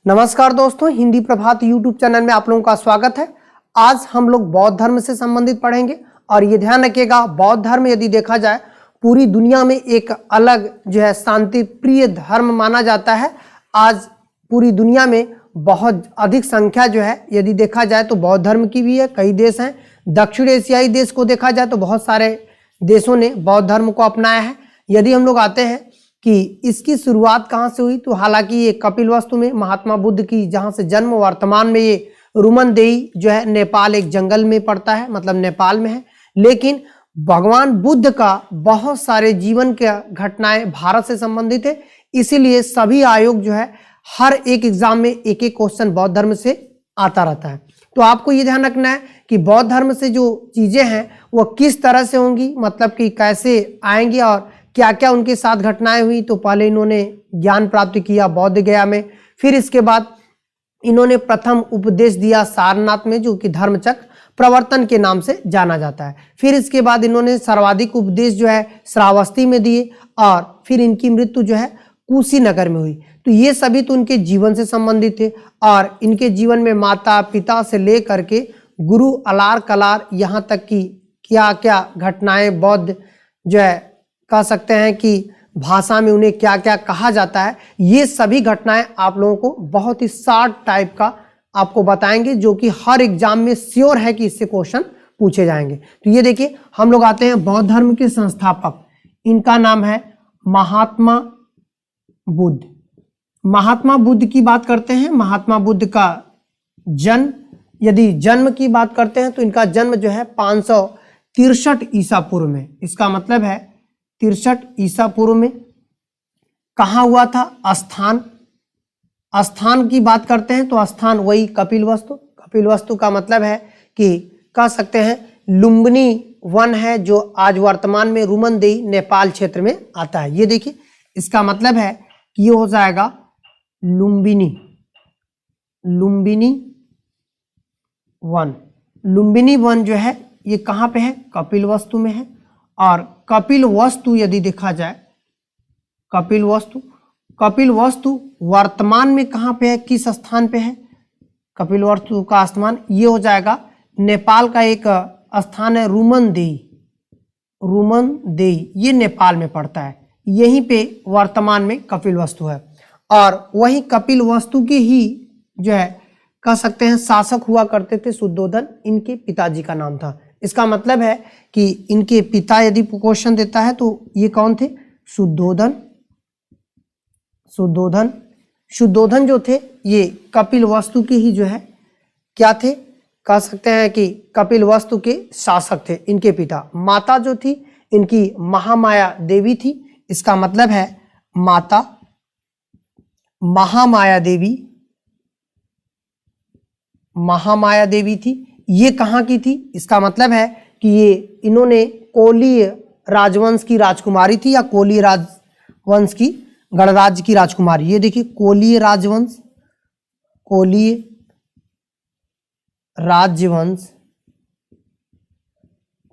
नमस्कार दोस्तों, हिंदी प्रभात YouTube channel में आप लोगों का स्वागत है। आज हम लोग बौद्ध धर्म से संबंधित पढ़ेंगे और ये ध्यान रखिएगा, बौद्ध धर्म यदि देखा जाए पूरी दुनिया में एक अलग शांति प्रिय धर्म माना जाता है। आज पूरी दुनिया में बहुत अधिक संख्या यदि देखा जाए तो बौद्ध धर्म की भी है। कई देश हैं, दक्षिण एशियाई देश को देखा जाए तो बहुत सारे देशों ने बौद्ध धर्म को अपनाया है। यदि हम लोग आते हैं कि इसकी शुरुआत कहाँ से हुई, तो हालांकि ये कपिलवस्तु में महात्मा बुद्ध की जहाँ से जन्म, वर्तमान में ये रुमनदेई नेपाल एक जंगल में पड़ता है, मतलब नेपाल में है। लेकिन भगवान बुद्ध का बहुत सारे जीवन के घटनाएं भारत से संबंधित है, इसीलिए सभी आयोग हर एक एग्जाम में एक एक क्वेश्चन बौद्ध धर्म से आता रहता है। तो आपको ये ध्यान रखना है कि बौद्ध धर्म से जो चीजें हैं वह किस तरह से होंगी, मतलब कि कैसे आएंगी और क्या क्या उनके साथ घटनाएं हुई। तो पहले इन्होंने ज्ञान प्राप्त किया बौद्ध गया में, फिर इसके बाद इन्होंने प्रथम उपदेश दिया सारनाथ में, जो कि धर्मचक्र प्रवर्तन के नाम से जाना जाता है। फिर इसके बाद इन्होंने सर्वाधिक उपदेश श्रावस्ती में दिए और फिर इनकी मृत्यु कुशीनगर में हुई। तो ये सभी तो उनके जीवन से संबंधित थे और इनके जीवन में माता पिता से लेकर के गुरु अलार कलार यहाँ तक कि क्या क्या घटनाएं बौद्ध कह सकते हैं कि भाषा में उन्हें क्या क्या कहा जाता है, ये सभी घटनाएं आप लोगों को बहुत ही शॉर्ट टाइप का आपको बताएंगे, जो कि हर एग्जाम में श्योर है कि इससे क्वेश्चन पूछे जाएंगे। तो ये देखिए, हम लोग आते हैं बौद्ध धर्म के संस्थापक, इनका नाम है महात्मा बुद्ध। महात्मा बुद्ध की बात करते हैं। महात्मा बुद्ध का जन्म, यदि जन्म की बात करते हैं तो इनका जन्म 563 ईसा पूर्व में, इसका मतलब है 63 ईसा पूर्व में। कहाँ हुआ था? स्थान की बात करते हैं तो स्थान वही कपिलवस्तु। कपिलवस्तु का मतलब है कि कह सकते हैं लुम्बिनी वन है, जो आज वर्तमान में रुमनदेई नेपाल क्षेत्र में आता है। ये देखिए, इसका मतलब है कि ये हो जाएगा लुम्बिनी वन। लुम्बिनी वन ये कहाँ पे है? कपिलवस्तु में है। और कपिलवस्तु यदि देखा जाए, कपिलवस्तु वर्तमान में कहाँ पे है, किस स्थान पे है? कपिलवस्तु का स्थान ये हो जाएगा नेपाल का एक स्थान है रुमनदेई, ये नेपाल में पड़ता है। यहीं पे वर्तमान में कपिलवस्तु है और वही कपिलवस्तु के ही कह सकते हैं शासक हुआ करते थे शुद्धोधन, इनके पिताजी का नाम था। इसका मतलब है कि इनके पिता यदि क्वेश्चन देता है तो ये कौन थे? शुद्धोधन जो थे ये कपिलवस्तु के ही क्या थे, कह सकते हैं कि कपिलवस्तु के शासक थे इनके पिता। माता जो थी इनकी महामाया देवी थी, इसका मतलब है माता महामाया देवी थी। ये कहाँ की थी? इसका मतलब है कि ये इन्होंने कोलीय राजवंश की राजकुमारी थी, या कोलीय राजवंश की गणराज्य की राजकुमारी। ये देखिए, कोलीय राजवंश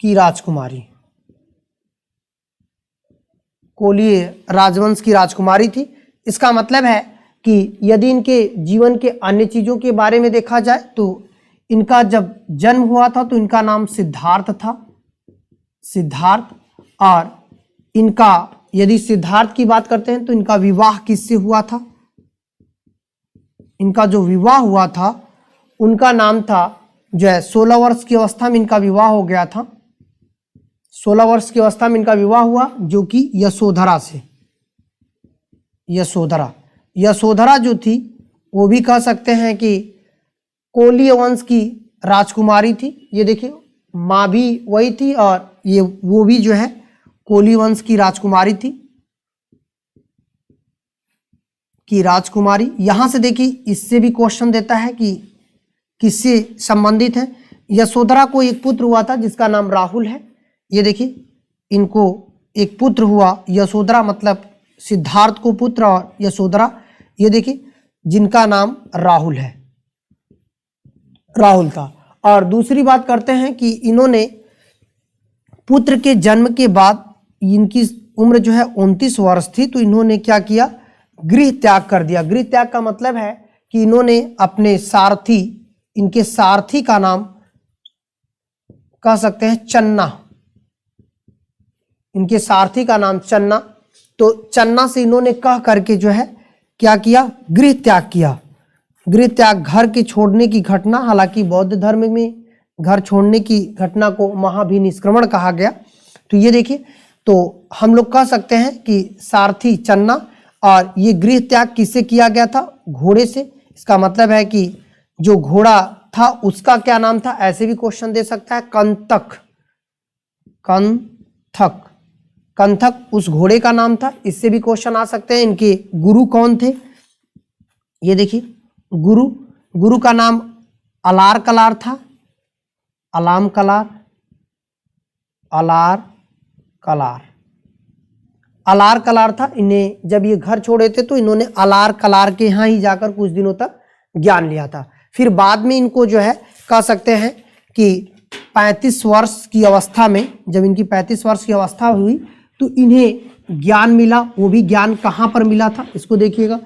की राजकुमारी, कोलीय राजवंश की राजकुमारी थी। इसका मतलब है कि यदि इनके जीवन के अन्य चीजों के बारे में देखा जाए तो इनका जब जन्म हुआ था तो इनका नाम सिद्धार्थ था, और इनका यदि सिद्धार्थ की बात करते हैं तो इनका विवाह किससे हुआ था? इनका जो विवाह हुआ था उनका नाम था 16 वर्ष की अवस्था में इनका विवाह हो गया था। 16 वर्ष की अवस्था में इनका विवाह हुआ, जो कि यशोधरा से। यशोधरा जो थी वो भी कह सकते हैं कि कोलीय वंश की राजकुमारी थी। ये देखिए, माँ भी वही थी और ये वो भी कोलीय वंश की राजकुमारी थी यहाँ से देखिए, इससे भी क्वेश्चन देता है कि किससे संबंधित है। यशोधरा को एक पुत्र हुआ था जिसका नाम राहुल है। ये देखिए, इनको एक पुत्र हुआ, यशोधरा मतलब सिद्धार्थ को पुत्र और यशोधरा, ये देखिए, जिनका नाम राहुल था। और दूसरी बात करते हैं कि इन्होंने पुत्र के जन्म के बाद इनकी उम्र 29 वर्ष थी, तो इन्होंने क्या किया? गृह त्याग कर दिया। गृह त्याग का मतलब है कि इन्होंने अपने सारथी, इनके सारथी का नाम कह सकते हैं चन्ना, इनके सारथी का नाम चन्ना। तो चन्ना से इन्होंने कह करके जो है क्या किया, गृह त्याग किया। गृह त्याग, घर के छोड़ने की घटना, हालांकि बौद्ध धर्म में घर छोड़ने की घटना को महाभिनिष्क्रमण कहा गया। तो ये देखिए, तो हम लोग कह सकते हैं कि सारथी चन्ना, और ये गृह त्याग किससे किया गया था, घोड़े से। इसका मतलब है कि जो घोड़ा था उसका क्या नाम था, ऐसे भी क्वेश्चन दे सकता है, कंतक, कंथक, कंथक उस घोड़े का नाम था, इससे भी क्वेश्चन आ सकते हैं। इनके गुरु कौन थे, ये देखिए, गुरु का नाम अलार कलार था, अलाम कलार, अलार कलार, अलार कलार था। इन्हें जब ये घर छोड़े थे तो इन्होंने अलार कलार के यहाँ ही जाकर कुछ दिनों तक ज्ञान लिया था। फिर बाद में इनको जो है कह सकते हैं कि 35 वर्ष की अवस्था में, जब इनकी 35 वर्ष की अवस्था हुई तो इन्हें ज्ञान मिला। वो भी ज्ञान कहाँ पर मिला था, इसको देखिएगा,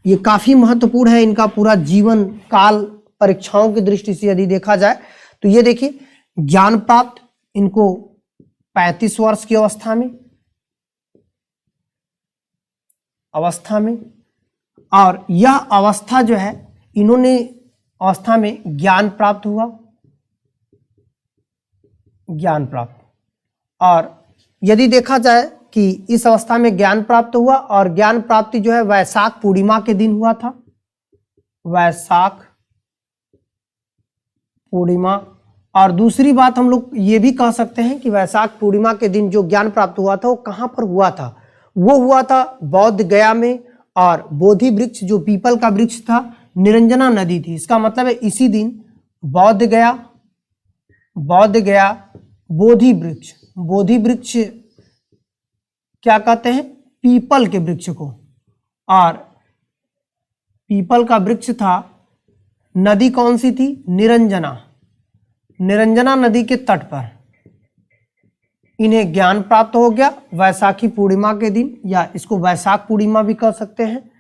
ये काफ़ी महत्वपूर्ण है। इनका पूरा जीवन काल परीक्षाओं की दृष्टि से यदि देखा जाए तो ये देखिए, ज्ञान प्राप्त इनको 35 वर्ष की अवस्था में, और यह अवस्था जो है, इन्होंने अवस्था में ज्ञान प्राप्त हुआ, ज्ञान प्राप्त। और यदि देखा जाए कि इस अवस्था में ज्ञान प्राप्त हुआ, और ज्ञान प्राप्ति जो है वैशाख पूर्णिमा के दिन हुआ था, वैशाख पूर्णिमा। और दूसरी बात हम लोग ये भी कह सकते हैं कि वैशाख पूर्णिमा के दिन जो ज्ञान प्राप्त हुआ था वो कहाँ पर हुआ था, वो हुआ था बौद्ध गया में। और बोधि वृक्ष, जो पीपल का वृक्ष था, निरंजना नदी थी। इसका मतलब है इसी दिन बौद्ध गया बोधि वृक्ष, बोधि वृक्ष क्या कहते हैं, पीपल के वृक्ष को, और पीपल का वृक्ष था। नदी कौन सी थी, निरंजना, निरंजना नदी के तट पर इन्हें ज्ञान प्राप्त हो गया वैशाखी पूर्णिमा के दिन, या इसको वैशाख पूर्णिमा भी कह सकते हैं,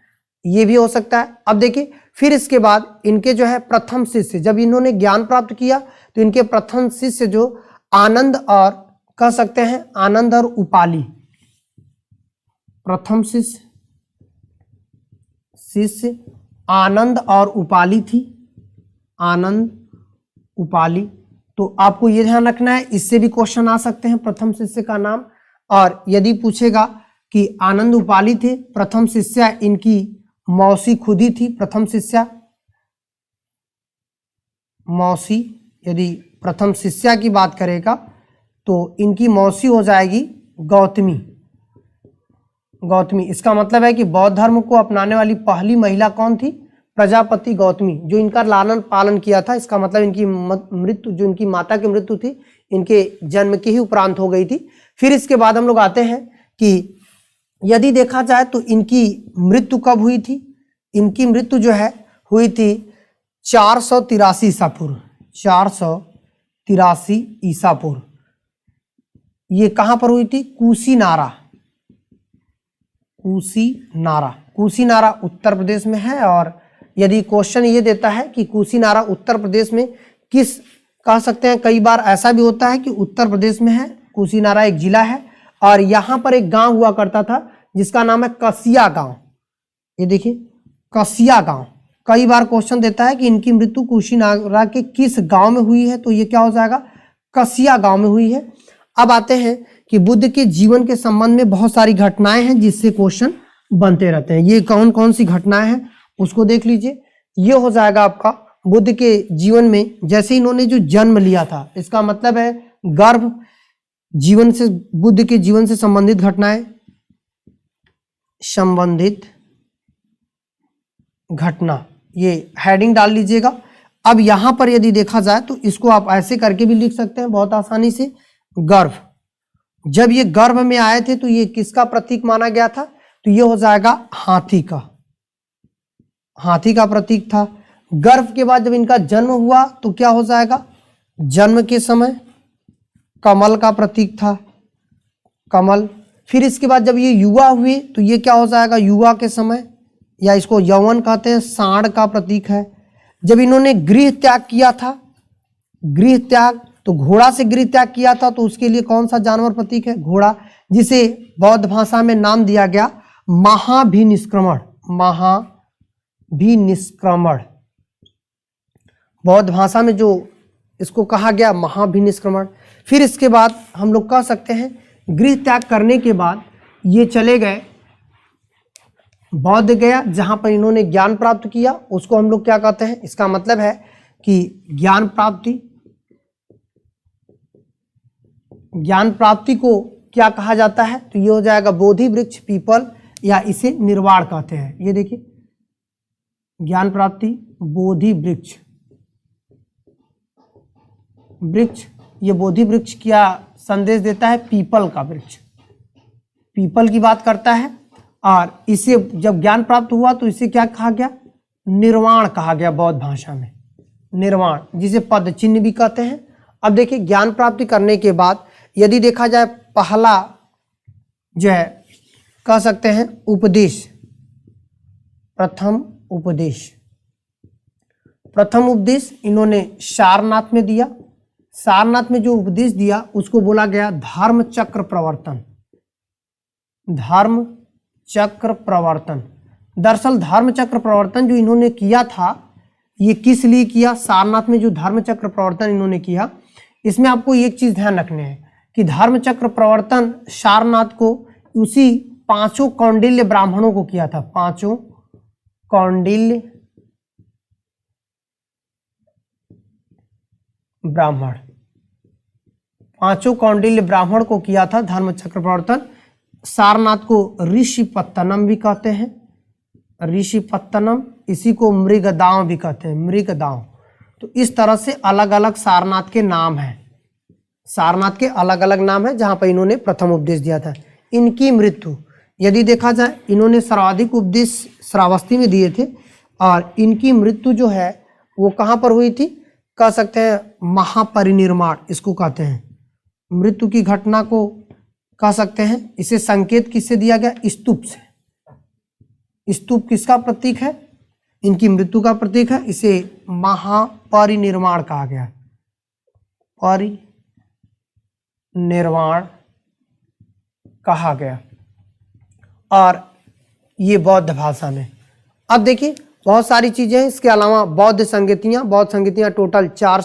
ये भी हो सकता है। अब देखिए, फिर इसके बाद इनके जो है प्रथम शिष्य, जब इन्होंने ज्ञान प्राप्त किया तो इनके प्रथम शिष्य जो आनंद, और कह सकते हैं आनंद और उपाली, प्रथम शिष्य आनंद और उपाली थी, आनंद उपाली। तो आपको ये ध्यान रखना है, इससे भी क्वेश्चन आ सकते हैं प्रथम शिष्य का नाम। और यदि पूछेगा कि आनंद उपाली थे, प्रथम शिष्या इनकी मौसी खुद ही थी, प्रथम शिष्या मौसी, यदि प्रथम शिष्या की बात करेगा तो इनकी मौसी हो जाएगी गौतमी, गौतमी। इसका मतलब है कि बौद्ध धर्म को अपनाने वाली पहली महिला कौन थी, प्रजापति गौतमी, जो इनका लालन पालन किया था। इसका मतलब इनकी मृत्यु, जो इनकी माता की मृत्यु थी, इनके जन्म के ही उपरांत हो गई थी। फिर इसके बाद हम लोग आते हैं कि यदि देखा जाए तो इनकी मृत्यु कब हुई थी, इनकी मृत्यु जो है हुई थी 483 ईसा पूर्व, 483 ईसा पूर्व। ये कहाँ पर हुई थी, कुशीनारा, कुशीनारा उत्तर प्रदेश में है। और यदि क्वेश्चन ये देता है कि कुशीनारा उत्तर प्रदेश में किस, कह सकते हैं कई बार ऐसा भी होता है कि उत्तर प्रदेश में है, कुशीनारा एक जिला है, और यहाँ पर एक गांव हुआ करता था जिसका नाम है कसिया गांव। ये देखिए, कसिया गांव। कई बार क्वेश्चन देता है कि इनकी मृत्यु कुशीनारा के किस गांव में हुई है, तो ये क्या हो जाएगा, कसिया गांव में हुई है। अब आते हैं कि बुद्ध के जीवन के संबंध में बहुत सारी घटनाएं हैं जिससे क्वेश्चन बनते रहते हैं। ये कौन कौन सी घटनाएं हैं उसको देख लीजिए। ये हो जाएगा आपका बुद्ध के जीवन में, जैसे इन्होंने जो जन्म लिया था, इसका मतलब है गर्भ, जीवन से, बुद्ध के जीवन से संबंधित घटनाएं, संबंधित घटना, ये हेडिंग डाल लीजिएगा। अब यहां पर यदि देखा जाए तो इसको आप ऐसे करके भी लिख सकते हैं बहुत आसानी से, गर्भ। जब ये गर्भ में आए थे तो ये किसका प्रतीक माना गया था, तो ये हो जाएगा हाथी का, हाथी का प्रतीक था। गर्भ के बाद जब इनका जन्म हुआ तो क्या हो जाएगा, जन्म के समय कमल का प्रतीक था, कमल। फिर इसके बाद जब ये युवा हुए तो ये क्या हो जाएगा, युवा के समय या इसको यौवन कहते हैं, सांड का प्रतीक है। जब इन्होंने गृह त्याग किया था, गृह त्याग, तो घोड़ा से गृह त्याग किया था, तो उसके लिए कौन सा जानवर प्रतीक है? घोड़ा, जिसे बौद्ध भाषा में नाम दिया गया महाभिनिष्क्रमण। महाभिनिष्क्रमण बौद्ध भाषा में जो इसको कहा गया महाभिनिष्क्रमण। फिर इसके बाद हम लोग कह सकते हैं गृह त्याग करने के बाद ये चले गए बौद्ध गया, जहां पर इन्होंने ज्ञान प्राप्त किया, उसको हम लोग क्या कहते हैं? इसका मतलब है कि ज्ञान प्राप्ति को क्या कहा जाता है? तो ये हो जाएगा बोधि वृक्ष, पीपल, या इसे निर्वाण कहते हैं। ये देखिए ज्ञान प्राप्ति, बोधि वृक्ष, ये बोधि वृक्ष क्या संदेश देता है? पीपल का वृक्ष, पीपल की बात करता है। और इसे जब ज्ञान प्राप्त हुआ तो इसे क्या कहा गया? निर्वाण कहा गया बौद्ध भाषा में, निर्वाण, जिसे पद चिन्ह भी कहते हैं। अब देखिए ज्ञान प्राप्ति करने के बाद यदि देखा जाए, पहला जो है कह सकते हैं उपदेश, प्रथम उपदेश इन्होंने सारनाथ में दिया। सारनाथ में जो उपदेश दिया उसको बोला गया धर्म चक्र प्रवर्तन। दरअसल धर्म चक्र प्रवर्तन जो इन्होंने किया था, ये किस लिए किया? सारनाथ में जो धर्म चक्र प्रवर्तन इन्होंने किया, इसमें आपको एक चीज ध्यान रखने है कि धर्म चक्र प्रवर्तन सारनाथ को उसी 5 कौंडिल्य ब्राह्मणों को किया था। 5 कौंडिल्य ब्राह्मण को किया था धर्म चक्र प्रवर्तन। सारनाथ को ऋषिपत्तनम भी कहते हैं, ऋषिपत्तनम, इसी को मृगदांव भी कहते हैं, मृगदांव। तो इस तरह से अलग अलग सारनाथ के नाम हैं, सारनाथ के अलग अलग नाम हैं जहां पर इन्होंने प्रथम उपदेश दिया था। इनकी मृत्यु यदि देखा जाए, इन्होंने सर्वाधिक उपदेश श्रावस्ती में दिए थे, और इनकी मृत्यु जो है वो कहाँ पर हुई थी? कह सकते हैं महापरिनिर्वाण इसको कहते हैं। मृत्यु की घटना को कह सकते हैं, इसे संकेत किससे दिया गया? स्तूप से। स्तूप किसका प्रतीक है? इनकी मृत्यु का प्रतीक है, इसे महापरिनिर्वाण कहा गया, परिनिर्वाण कहा गया, और ये बौद्ध भाषा में। अब देखिए बहुत सारी चीजें हैं, इसके अलावा बौद्ध संगतियां टोटल 4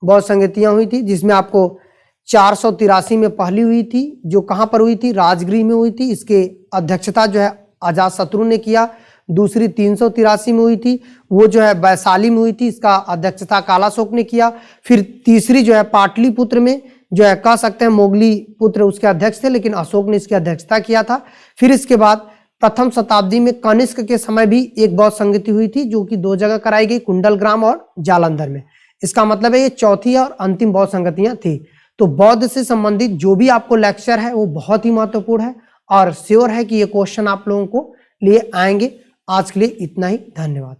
बौद्ध संगतियां हुई थी, जिसमें आपको 483 में पहली हुई थी, जो कहां पर हुई थी? राजगृह में हुई थी। इसके अध्यक्षता जो है अजातशत्रु ने किया। दूसरी 383 में हुई थी, वो जो है वैशाली में हुई थी, इसका अध्यक्षता कालाशोक ने किया। फिर तीसरी जो है पाटलिपुत्र में जो है कह सकते हैं मोगली पुत्र उसके अध्यक्ष थे, लेकिन अशोक ने इसकी अध्यक्षता किया था। फिर इसके बाद प्रथम शताब्दी में कनिष्क के समय भी एक बौद्ध संगति हुई थी, जो कि 2 जगह कराई गई, कुंडलग्राम और जालंधर में। इसका मतलब है ये चौथी और अंतिम बौद्ध संगतियां थी। तो बौद्ध से संबंधित जो भी आपको लेक्चर है वो बहुत ही महत्वपूर्ण है, और श्योर है कि ये क्वेश्चन आप लोगों को लिए आएंगे। आज के लिए इतना ही, धन्यवाद।